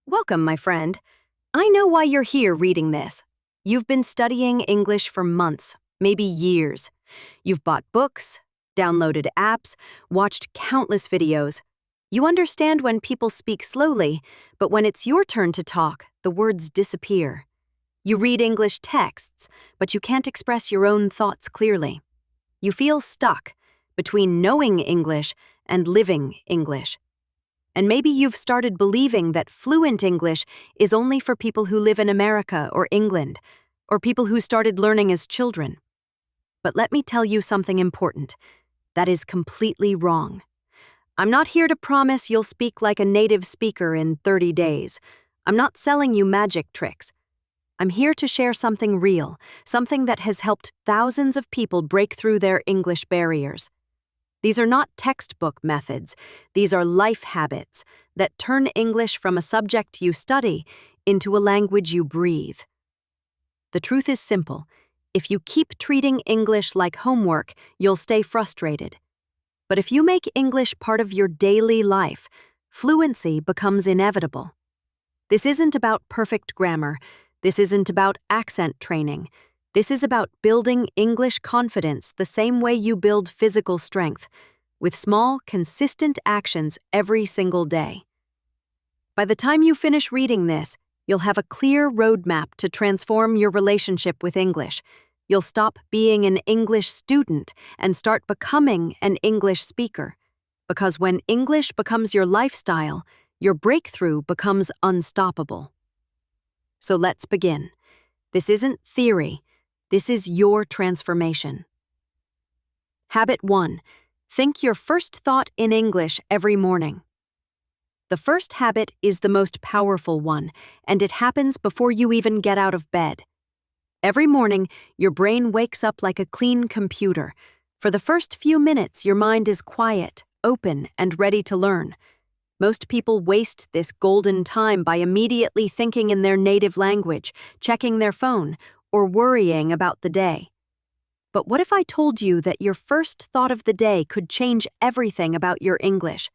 Welcome, my friend. I know why you're here reading this. You've been studying English for months, maybe years. You've bought books, downloaded apps, watched countless videos. You understand when people speak slowly, but when it's your turn to talk, the words disappear. You read English texts, but you can't express your own thoughts clearly. You feel stuck between knowing English and living English. And maybe you've started believing that fluent English is only for people who live in America or England, or people who started learning as children. But let me tell you something important. That is completely wrong. I'm not here to promise you'll speak like a native speaker in 30 days. I'm not selling you magic tricks. I'm here to share something real, something that has helped thousands of people break through their English barriers. These are not textbook methods. These are life habits that turn English from a subject you study into a language you breathe. The truth is simple. If you keep treating English like homework, you'll stay frustrated. But if you make English part of your daily life, fluency becomes inevitable. This isn't about perfect grammar. This isn't about accent training. This is about building English confidence the same way you build physical strength, with small, consistent actions every single day. By the time you finish reading this, you'll have a clear roadmap to transform your relationship with English. You'll stop being an English student and start becoming an English speaker. Because when English becomes your lifestyle, your breakthrough becomes unstoppable. So let's begin. This isn't theory. This is your transformation. Habit 1. Think your first thought in English every morning. The first habit is the most powerful one, and it happens before you even get out of bed. Every morning, your brain wakes up like a clean computer. For the first few minutes, your mind is quiet, open, and ready to learn. Most people waste this golden time by immediately thinking in their native language, checking their phone, or worrying about the day. But what if I told you that your first thought of the day could change everything about your English?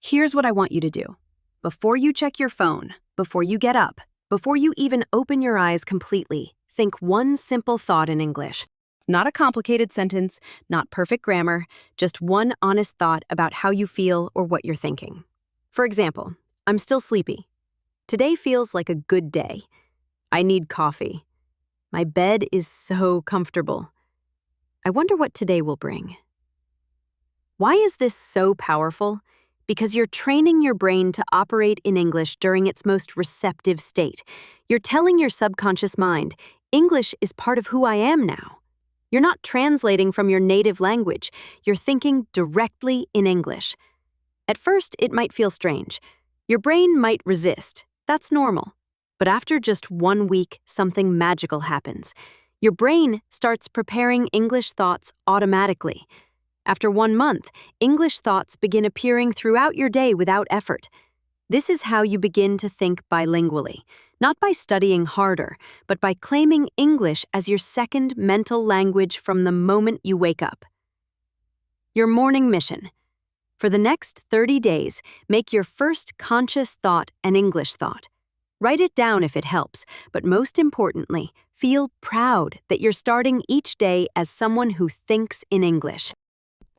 Here's what I want you to do. Before you check your phone, before you get up, before you even open your eyes completely, think one simple thought in English. Not a complicated sentence, not perfect grammar, just one honest thought about how you feel or what you're thinking. For example, I'm still sleepy. Today feels like a good day. I need coffee. My bed is so comfortable. I wonder what today will bring. Why is this so powerful? Because you're training your brain to operate in English during its most receptive state. You're telling your subconscious mind, English is part of who I am now. You're not translating from your native language. You're thinking directly in English. At first, it might feel strange. Your brain might resist. That's normal. But after just 1 week, something magical happens. Your brain starts preparing English thoughts automatically. After 1 month, English thoughts begin appearing throughout your day without effort. This is how you begin to think bilingually, not by studying harder, but by claiming English as your second mental language from the moment you wake up. Your morning mission. For the next 30 days, make your first conscious thought an English thought. Write it down if it helps, but most importantly, feel proud that you're starting each day as someone who thinks in English.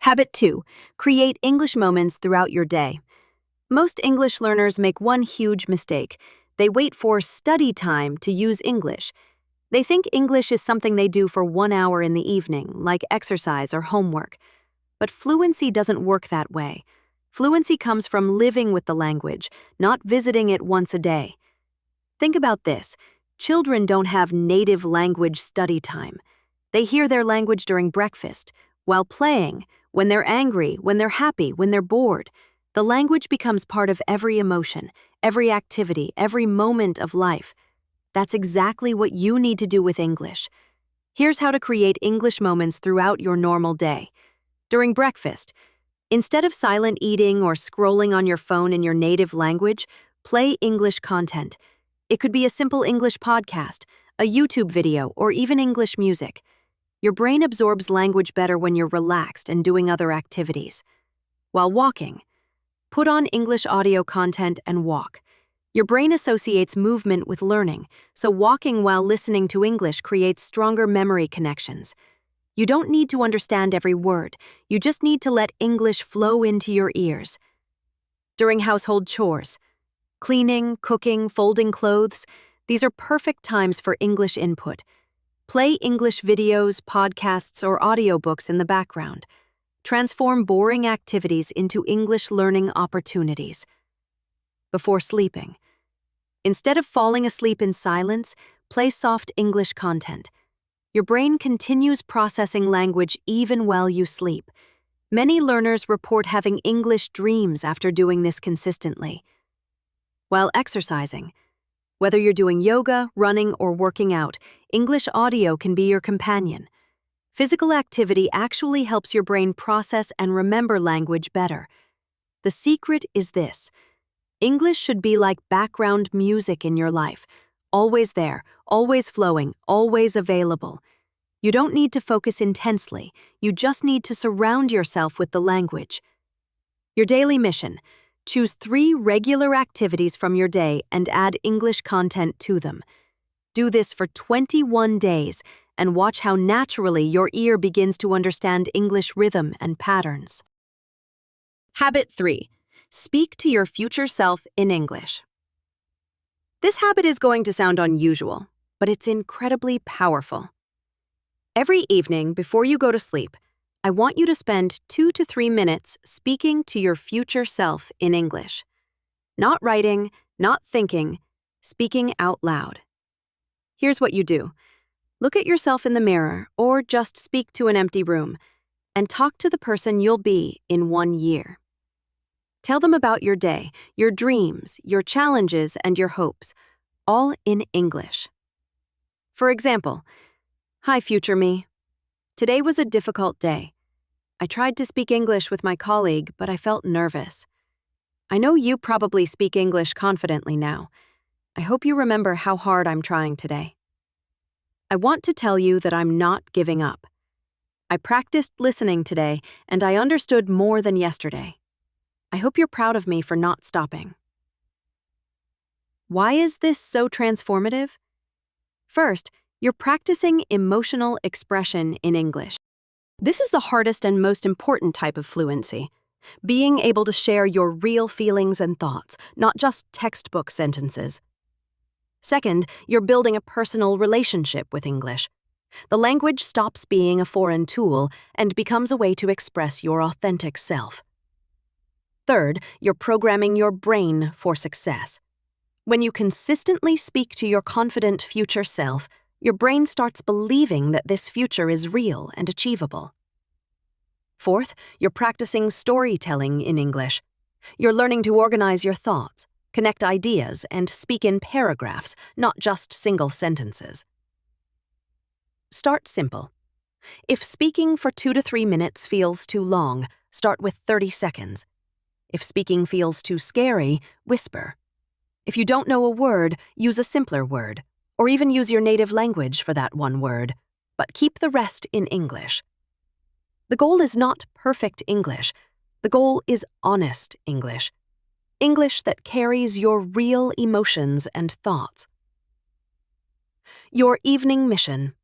Habit 2. Create English moments throughout your day. Most English learners make one huge mistake. They wait for study time to use English. They think English is something they do for 1 hour in the evening, like exercise or homework. But fluency doesn't work that way. Fluency comes from living with the language, not visiting it once a day. Think about this. Children don't have native language study time. They hear their language during breakfast, while playing, when they're angry, when they're happy, when they're bored. The language becomes part of every emotion, every activity, every moment of life. That's exactly what you need to do with English. Here's how to create English moments throughout your normal day. During breakfast, instead of silent eating or scrolling on your phone in your native language, play English content. It could be a simple English podcast, a YouTube video, or even English music. Your brain absorbs language better when you're relaxed and doing other activities. While walking, put on English audio content and walk. Your brain associates movement with learning, so walking while listening to English creates stronger memory connections. You don't need to understand every word, you just need to let English flow into your ears. During household chores, cleaning, cooking, folding clothes, these are perfect times for English input. Play English videos, podcasts, or audiobooks in the background. Transform boring activities into English learning opportunities. Before sleeping, instead of falling asleep in silence, play soft English content. Your brain continues processing language even while you sleep. Many learners report having English dreams after doing this consistently. While exercising, whether you're doing yoga, running, or working out, English audio can be your companion. Physical activity actually helps your brain process and remember language better. The secret is this: English should be like background music in your life, always there, always flowing, always available. You don't need to focus intensely, you just need to surround yourself with the language. Your daily mission: choose 3 regular activities from your day and add English content to them. Do this for 21 days and watch how naturally your ear begins to understand English rhythm and patterns. Habit 3. Speak to your future self in English. This habit is going to sound unusual, but it's incredibly powerful. Every evening before you go to sleep, I want you to spend 2 to 3 minutes speaking to your future self in English. Not writing, not thinking, speaking out loud. Here's what you do. Look at yourself in the mirror or just speak to an empty room and talk to the person you'll be in 1 year. Tell them about your day, your dreams, your challenges, and your hopes, all in English. For example, "Hi, future me. Today was a difficult day. I tried to speak English with my colleague, but I felt nervous. I know you probably speak English confidently now. I hope you remember how hard I'm trying today. I want to tell you that I'm not giving up. I practiced listening today, and I understood more than yesterday. I hope you're proud of me for not stopping." Why is this so transformative? First, you're practicing emotional expression in English. This is the hardest and most important type of fluency. Being able to share your real feelings and thoughts, not just textbook sentences. Second, you're building a personal relationship with English. The language stops being a foreign tool and becomes a way to express your authentic self. Third, you're programming your brain for success. When you consistently speak to your confident future self, your brain starts believing that this future is real and achievable. Fourth, you're practicing storytelling in English. You're learning to organize your thoughts, connect ideas, and speak in paragraphs, not just single sentences. Start simple. If speaking for 2 to 3 minutes feels too long, start with 30 seconds. If speaking feels too scary, whisper. If you don't know a word, use a simpler word, or even use your native language for that one word, but keep the rest in English. The goal is not perfect English. The goal is honest English. English that carries your real emotions and thoughts. Your evening mission.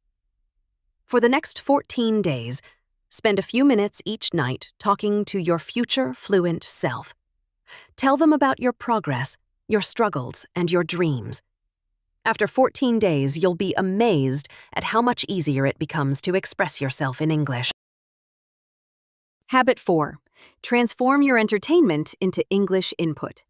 For the next 14 days, spend a few minutes each night talking to your future fluent self. Tell them about your progress, your struggles, and your dreams. After 14 days, you'll be amazed at how much easier it becomes to express yourself in English. Habit 4. Transform your entertainment into English input.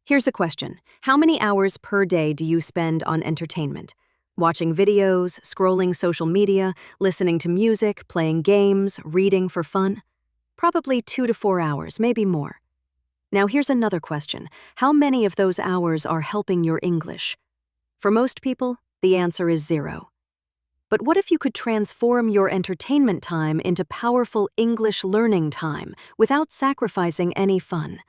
Here's a question. How many hours per day do you spend on entertainment? Watching videos, scrolling social media, listening to music, playing games, reading for fun? Probably 2 to 4 hours, maybe more. Now here's another question. How many of those hours are helping your English? For most people, the answer is 0. But what if you could transform your entertainment time into powerful English learning time without sacrificing any fun?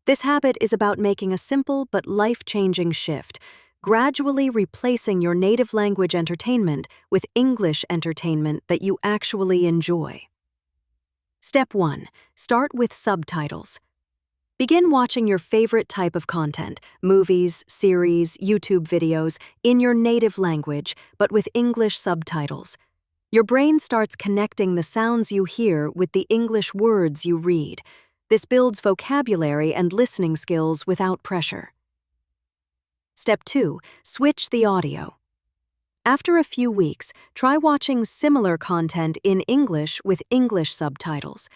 This habit is about making a simple but life-changing shift, gradually replacing your native language entertainment with English entertainment that you actually enjoy. Step 1. Start with subtitles. Begin watching your favorite type of content, movies, series, YouTube videos, in your native language, but with English subtitles. Your brain starts connecting the sounds you hear with the English words you read. This builds vocabulary and listening skills without pressure. Step 2. Switch the audio. After a few weeks, try watching similar content in English with English subtitles.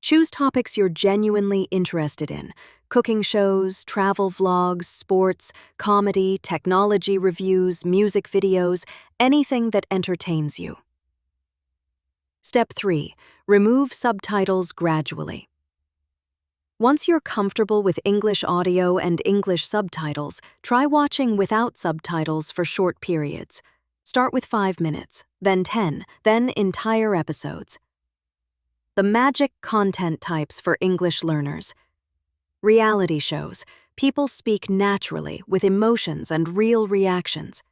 Choose topics you're genuinely interested in: cooking shows, travel vlogs, sports, comedy, technology reviews, music videos, anything that entertains you. Step 3. Remove subtitles gradually. Once you're comfortable with English audio and English subtitles, try watching without subtitles for short periods. Start with 5 minutes, then 10, then entire episodes. The magic content types for English learners. Reality shows. People speak naturally with emotions and real reactions.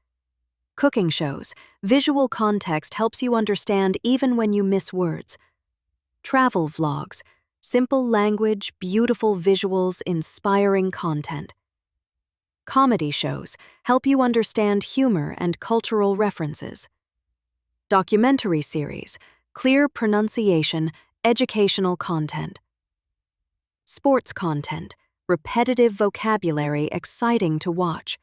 Cooking shows. Visual context helps you understand even when you miss words. Travel vlogs. Simple language, beautiful visuals, inspiring content. Comedy shows help you understand humor and cultural references. Documentary series. Clear pronunciation, educational content. Sports content. Repetitive vocabulary, exciting to watch.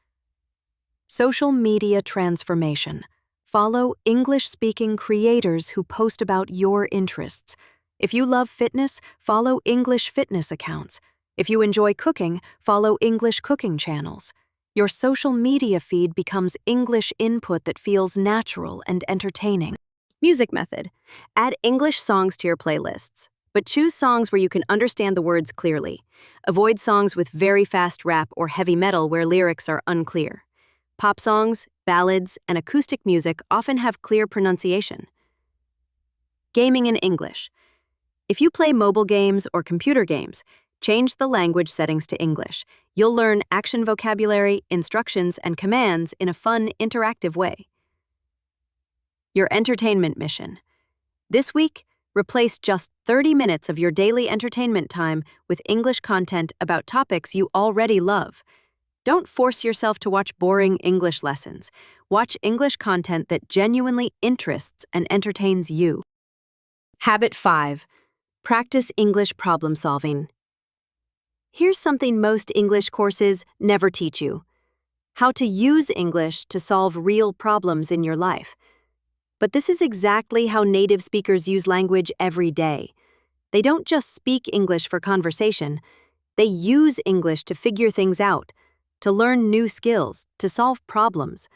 Social media transformation. Follow English-speaking creators who post about your interests. If you love fitness, follow English fitness accounts. If you enjoy cooking, follow English cooking channels. Your social media feed becomes English input that feels natural and entertaining. Music method. Add English songs to your playlists, but choose songs where you can understand the words clearly. Avoid songs with very fast rap or heavy metal where lyrics are unclear. Pop songs, ballads, and acoustic music often have clear pronunciation. Gaming in English. If you play mobile games or computer games, change the language settings to English. You'll learn action vocabulary, instructions, and commands in a fun, interactive way. Your entertainment mission. This week, replace just 30 minutes of your daily entertainment time with English content about topics you already love. Don't force yourself to watch boring English lessons. Watch English content that genuinely interests and entertains you. Habit 5. Practice English problem solving. Here's something most English courses never teach you: how to use English to solve real problems in your life. But this is exactly how native speakers use language every day. They don't just speak English for conversation. They use English to figure things out, to learn new skills, to solve problems.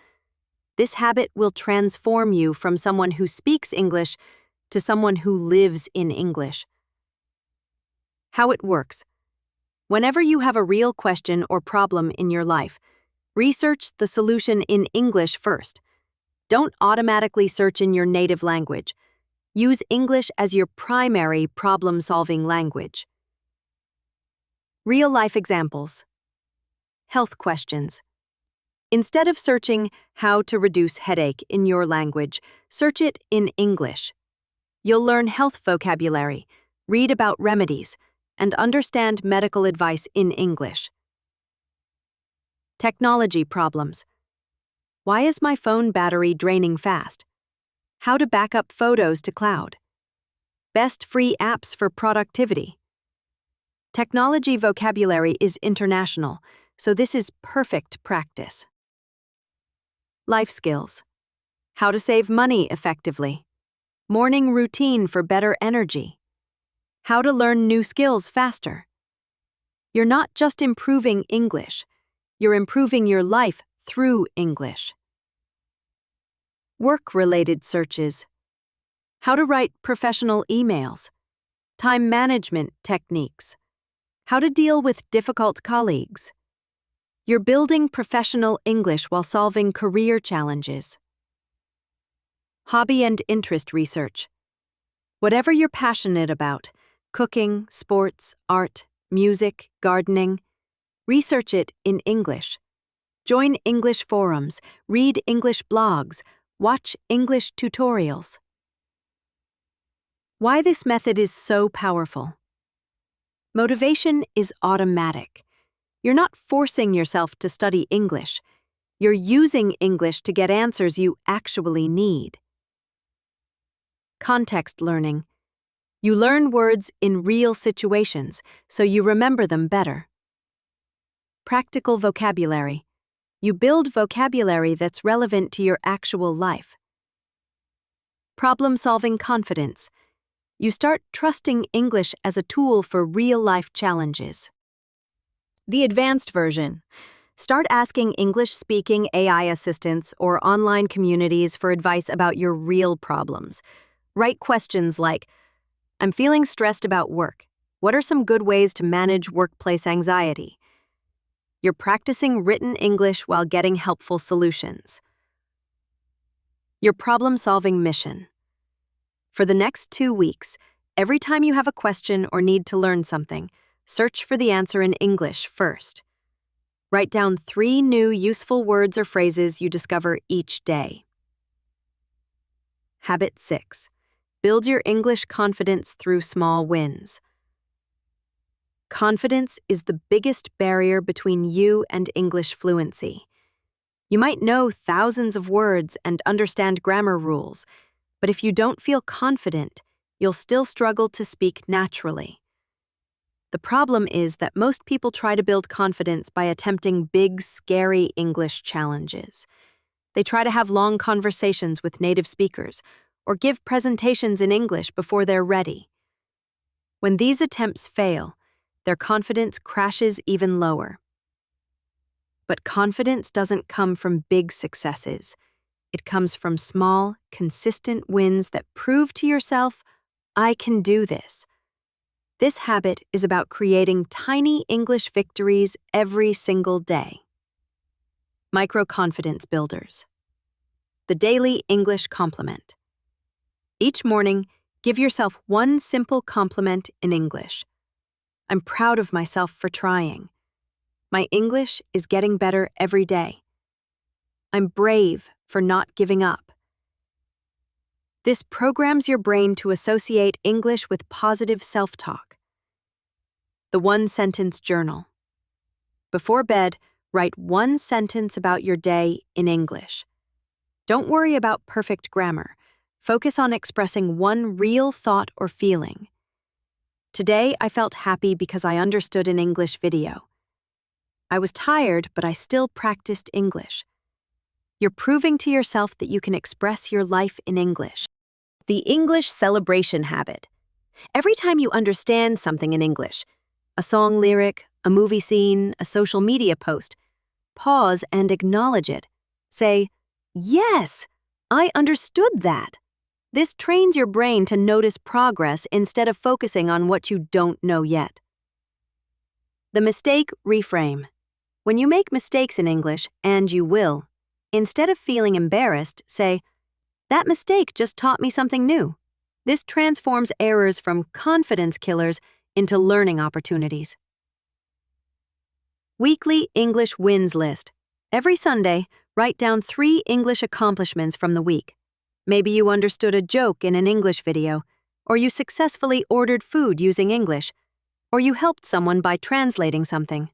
This habit will transform you from someone who speaks English to someone who lives in English. How it works. Whenever you have a real question or problem in your life, research the solution in English first. Don't automatically search in your native language. Use English as your primary problem-solving language. Real-life examples. Health questions. Instead of searching how to reduce headache in your language, search it in English. You'll learn health vocabulary, read about remedies, and understand medical advice in English. Technology problems. Why is my phone battery draining fast? How to back up photos to cloud. Best free apps for productivity. Technology vocabulary is international, so this is perfect practice. Life skills. How to save money effectively. Morning routine for better energy. How to learn new skills faster. You're not just improving English, you're improving your life through English. Work-related searches. How to write professional emails. Time management techniques. How to deal with difficult colleagues. You're building professional English while solving career challenges. Hobby and interest research. Whatever you're passionate about, cooking, sports, art, music, gardening, research it in English. Join English forums, read English blogs, watch English tutorials. Why this method is so powerful. Motivation is automatic. You're not forcing yourself to study English. You're using English to get answers you actually need. Context learning. You learn words in real situations, so you remember them better. Practical vocabulary. You build vocabulary that's relevant to your actual life. Problem-solving confidence. You start trusting English as a tool for real-life challenges. The advanced version. Start asking English-speaking AI assistants or online communities for advice about your real problems. Write questions like, "I'm feeling stressed about work. What are some good ways to manage workplace anxiety?" You're practicing written English while getting helpful solutions. Your problem-solving mission. For the next 2 weeks, every time you have a question or need to learn something, search for the answer in English first. Write down 3 new useful words or phrases you discover each day. Habit 6. Build your English confidence through small wins. Confidence is the biggest barrier between you and English fluency. You might know thousands of words and understand grammar rules, but if you don't feel confident, you'll still struggle to speak naturally. The problem is that most people try to build confidence by attempting big, scary English challenges. They try to have long conversations with native speakers or give presentations in English before they're ready. When these attempts fail, their confidence crashes even lower. But confidence doesn't come from big successes. It comes from small, consistent wins that prove to yourself, "I can do this." This habit is about creating tiny English victories every single day. Micro-confidence builders. The daily English compliment. Each morning, give yourself one simple compliment in English. "I'm proud of myself for trying." "My English is getting better every day." "I'm brave for not giving up." This programs your brain to associate English with positive self-talk. The one-sentence journal. Before bed, write one sentence about your day in English. Don't worry about perfect grammar. Focus on expressing one real thought or feeling. "Today, I felt happy because I understood an English video." "I was tired, but I still practiced English." You're proving to yourself that you can express your life in English. The English celebration habit. Every time you understand something in English, a song lyric, a movie scene, a social media post, pause and acknowledge it. Say, "Yes, I understood that." This trains your brain to notice progress instead of focusing on what you don't know yet. The mistake reframe. When you make mistakes in English, and you will, instead of feeling embarrassed, say, "That mistake just taught me something new." This transforms errors from confidence killers into learning opportunities. Weekly English wins list. Every Sunday, write down 3 English accomplishments from the week. Maybe you understood a joke in an English video, or you successfully ordered food using English, or you helped someone by translating something.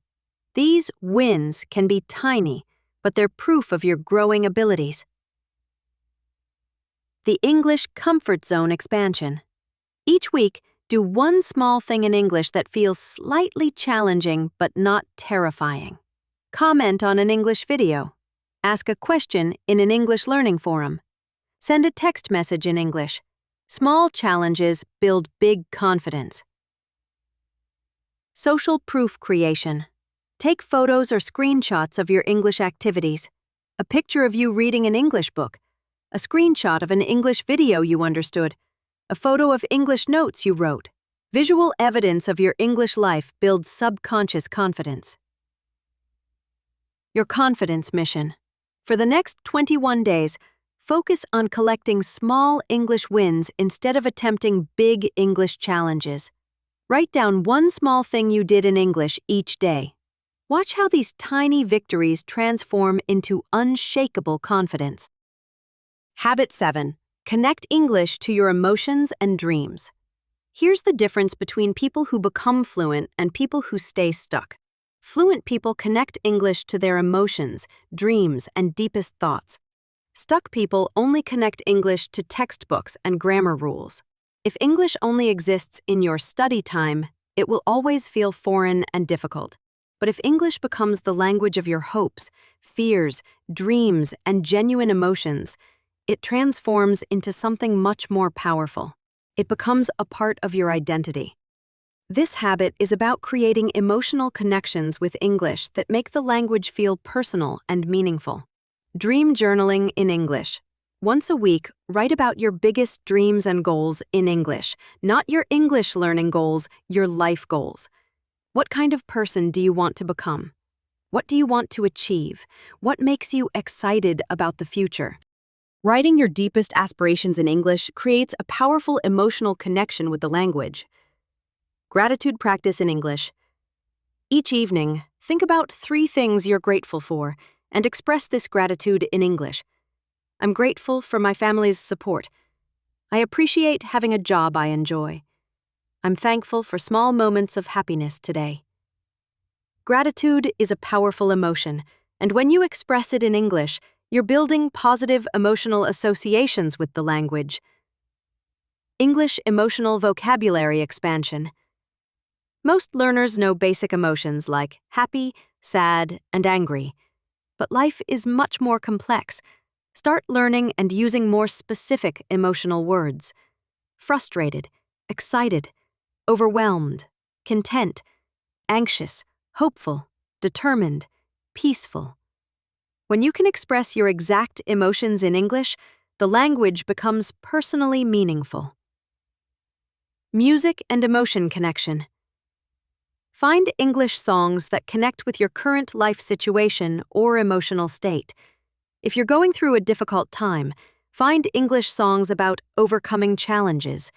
These wins can be tiny, but they're proof of your growing abilities. The English comfort zone expansion. Each week, do one small thing in English that feels slightly challenging but not terrifying. Comment on an English video. Ask a question in an English learning forum. Send a text message in English. Small challenges build big confidence. Social proof creation. Take photos or screenshots of your English activities. A picture of you reading an English book. A screenshot of an English video you understood. A photo of English notes you wrote. Visual evidence of your English life builds subconscious confidence. Your confidence mission. For the next 21 days, focus on collecting small English wins instead of attempting big English challenges. Write down one small thing you did in English each day. Watch how these tiny victories transform into unshakable confidence. Habit 7. Connect English to your emotions and dreams. Here's the difference between people who become fluent and people who stay stuck. Fluent people connect English to their emotions, dreams, and deepest thoughts. Stuck people only connect English to textbooks and grammar rules. If English only exists in your study time, it will always feel foreign and difficult. But if English becomes the language of your hopes, fears, dreams, and genuine emotions, it transforms into something much more powerful. It becomes a part of your identity. This habit is about creating emotional connections with English that make the language feel personal and meaningful. Dream journaling in English. Once a week, write about your biggest dreams and goals in English, not your English learning goals, your life goals. What kind of person do you want to become? What do you want to achieve? What makes you excited about the future? Writing your deepest aspirations in English creates a powerful emotional connection with the language. Gratitude practice in English. Each evening, think about 3 things you're grateful for and express this gratitude in English. I'm grateful for my family's support. I appreciate having a job I enjoy. I'm thankful for small moments of happiness today. Gratitude is a powerful emotion, and when you express it in English, you're building positive emotional associations with the language. English emotional vocabulary expansion. Most learners know basic emotions like happy, sad, and angry. But life is much more complex. Start learning and using more specific emotional words. Frustrated, excited, overwhelmed, content, anxious, hopeful, determined, peaceful. When you can express your exact emotions in English, the language becomes personally meaningful. Music and emotion connection. Find English songs that connect with your current life situation or emotional state. If you're going through a difficult time, find English songs about overcoming challenges.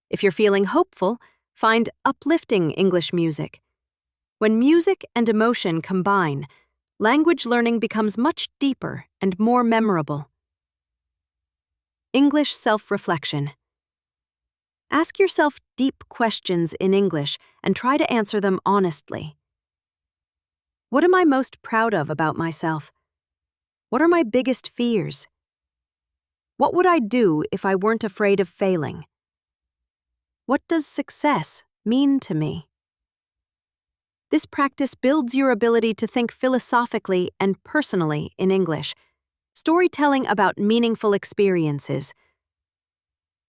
If you're feeling hopeful, find uplifting English music. When music and emotion combine, language learning becomes much deeper and more memorable. English self-reflection. Ask yourself deep questions in English and try to answer them honestly. What am I most proud of about myself? What are my biggest fears? What would I do if I weren't afraid of failing? What does success mean to me? This practice builds your ability to think philosophically and personally in English. Storytelling about meaningful experiences.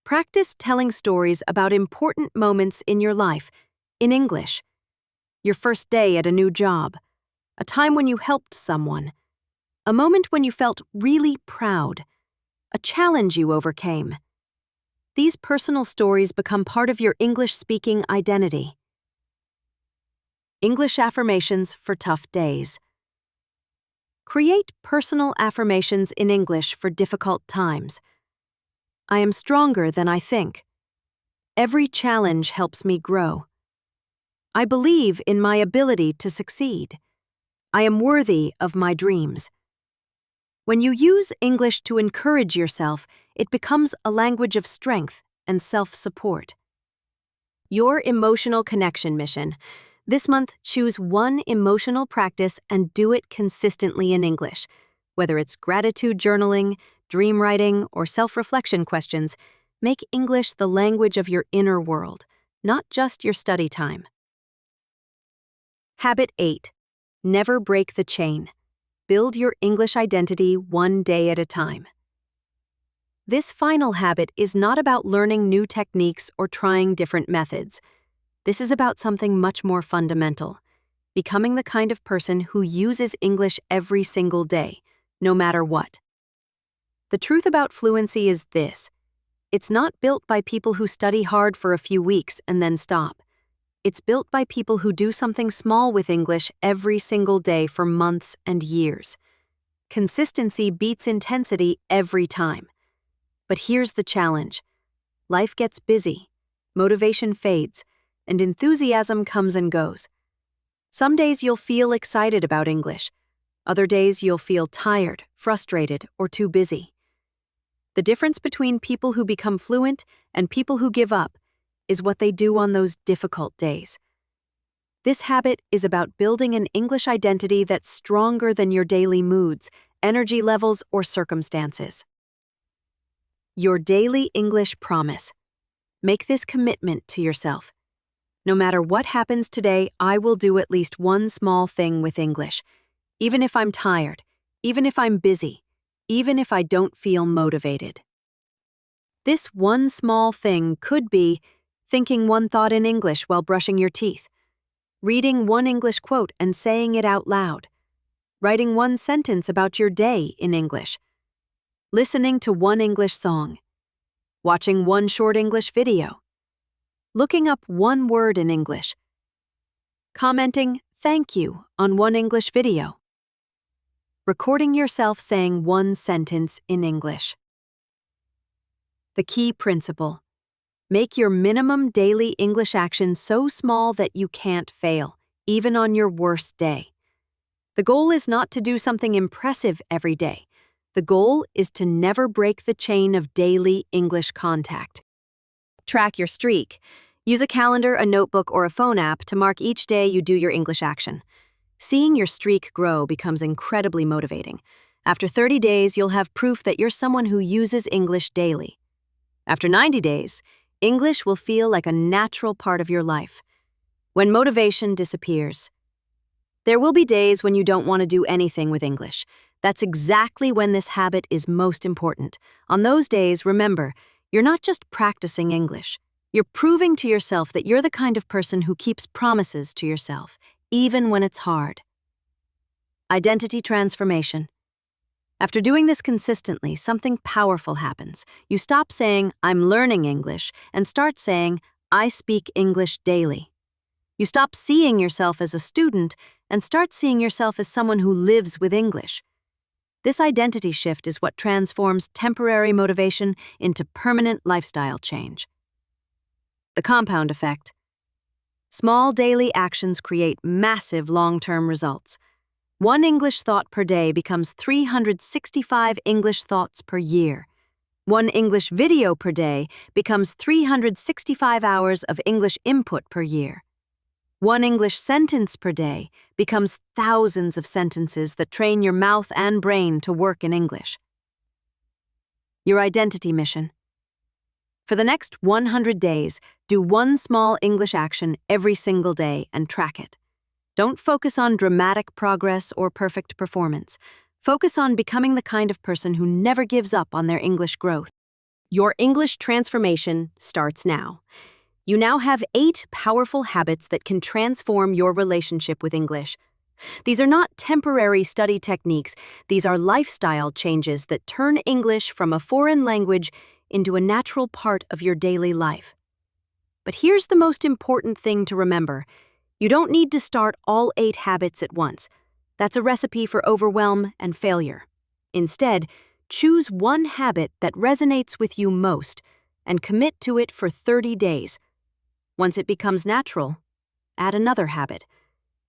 Practice telling stories about important moments in your life in English. Your first day at a new job, a time when you helped someone, a moment when you felt really proud, a challenge you overcame. These personal stories become part of your English-speaking identity. English affirmations for tough days. Create personal affirmations in English for difficult times. I am stronger than I think. Every challenge helps me grow. I believe in my ability to succeed. I am worthy of my dreams. When you use English to encourage yourself, it becomes a language of strength and self-support. Your emotional connection mission. This month, choose one emotional practice and do it consistently in English. Whether it's gratitude journaling, dream writing, or self-reflection questions, make English the language of your inner world, not just your study time. Habit 8. Never break the chain. Build your English identity one day at a time. This final habit is not about learning new techniques or trying different methods. This is about something much more fundamental, becoming the kind of person who uses English every single day, no matter what. The truth about fluency is this: it's not built by people who study hard for a few weeks and then stop. It's built by people who do something small with English every single day for months and years. Consistency beats intensity every time. But here's the challenge. Life gets busy, motivation fades, and enthusiasm comes and goes. Some days you'll feel excited about English. Other days you'll feel tired, frustrated, or too busy. The difference between people who become fluent and people who give up is what they do on those difficult days. This habit is about building an English identity that's stronger than your daily moods, energy levels, or circumstances. Your daily English promise. Make this commitment to yourself. No matter what happens today, I will do at least one small thing with English, even if I'm tired, even if I'm busy, even if I don't feel motivated. This one small thing could be thinking one thought in English while brushing your teeth, reading one English quote and saying it out loud, writing one sentence about your day in English, listening to one English song, watching one short English video, looking up one word in English, commenting "thank you" on one English video, recording yourself saying one sentence in English. The key principle: make your minimum daily English action so small that you can't fail, even on your worst day. The goal is not to do something impressive every day. The goal is to never break the chain of daily English contact. Track your streak. Use a calendar, a notebook, or a phone app to mark each day you do your English action. Seeing your streak grow becomes incredibly motivating. After 30 days, you'll have proof that you're someone who uses English daily. After 90 days, English will feel like a natural part of your life. When motivation disappears, there will be days when you don't want to do anything with English. That's exactly when this habit is most important. On those days, remember, you're not just practicing English. You're proving to yourself that you're the kind of person who keeps promises to yourself, even when it's hard. Identity transformation. After doing this consistently, something powerful happens. You stop saying, "I'm learning English," and start saying, "I speak English daily." You stop seeing yourself as a student and start seeing yourself as someone who lives with English. This identity shift is what transforms temporary motivation into permanent lifestyle change. The compound effect. Small daily actions create massive long-term results. One English thought per day becomes 365 English thoughts per year. One English video per day becomes 365 hours of English input per year. One English sentence per day becomes thousands of sentences that train your mouth and brain to work in English. Your identity mission. For the next 100 days, do one small English action every single day and track it. Don't focus on dramatic progress or perfect performance. Focus on becoming the kind of person who never gives up on their English growth. Your English transformation starts now. You now have 8 powerful habits that can transform your relationship with English. These are not temporary study techniques. These are lifestyle changes that turn English from a foreign language into a natural part of your daily life. But here's the most important thing to remember. You don't need to start all 8 habits at once. That's a recipe for overwhelm and failure. Instead, choose one habit that resonates with you most and commit to it for 30 days. Once it becomes natural, add another habit.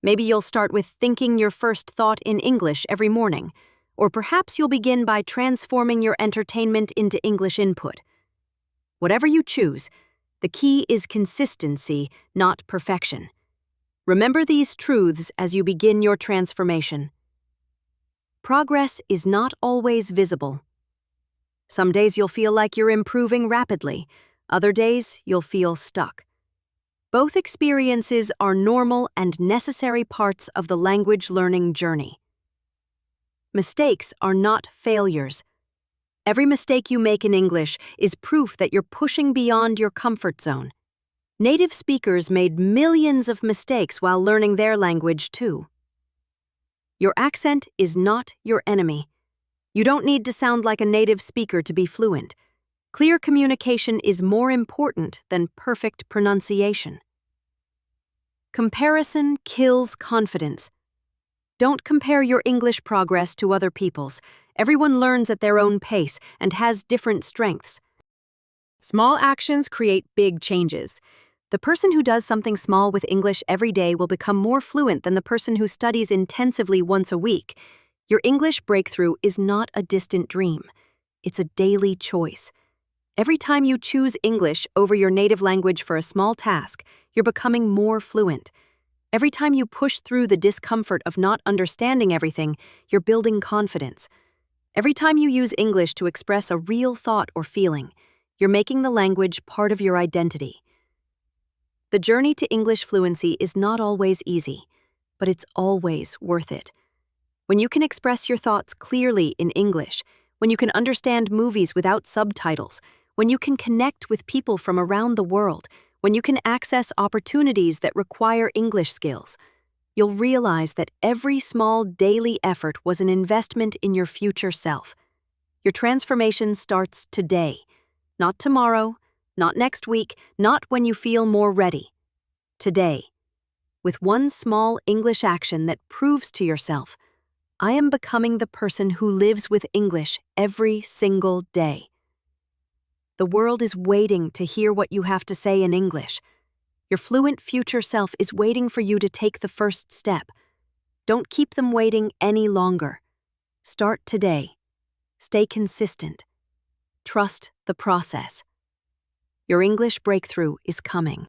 Maybe you'll start with thinking your first thought in English every morning, or perhaps you'll begin by transforming your entertainment into English input. Whatever you choose, the key is consistency, not perfection. Remember these truths as you begin your transformation. Progress is not always visible. Some days you'll feel like you're improving rapidly. Other days you'll feel stuck. Both experiences are normal and necessary parts of the language learning journey. Mistakes are not failures. Every mistake you make in English is proof that you're pushing beyond your comfort zone. Native speakers made millions of mistakes while learning their language too. Your accent is not your enemy. You don't need to sound like a native speaker to be fluent. Clear communication is more important than perfect pronunciation. Comparison kills confidence. Don't compare your English progress to other people's. Everyone learns at their own pace and has different strengths. Small actions create big changes. The person who does something small with English every day will become more fluent than the person who studies intensively once a week. Your English breakthrough is not a distant dream. It's a daily choice. Every time you choose English over your native language for a small task, you're becoming more fluent. Every time you push through the discomfort of not understanding everything, you're building confidence. Every time you use English to express a real thought or feeling, you're making the language part of your identity. The journey to English fluency is not always easy, but it's always worth it. When you can express your thoughts clearly in English, when you can understand movies without subtitles, when you can connect with people from around the world, when you can access opportunities that require English skills, you'll realize that every small daily effort was an investment in your future self. Your transformation starts today, not tomorrow, not next week, not when you feel more ready. Today, with one small English action that proves to yourself, I am becoming the person who lives with English every single day. The world is waiting to hear what you have to say in English. Your fluent future self is waiting for you to take the first step. Don't keep them waiting any longer. Start today. Stay consistent. Trust the process. Your English breakthrough is coming.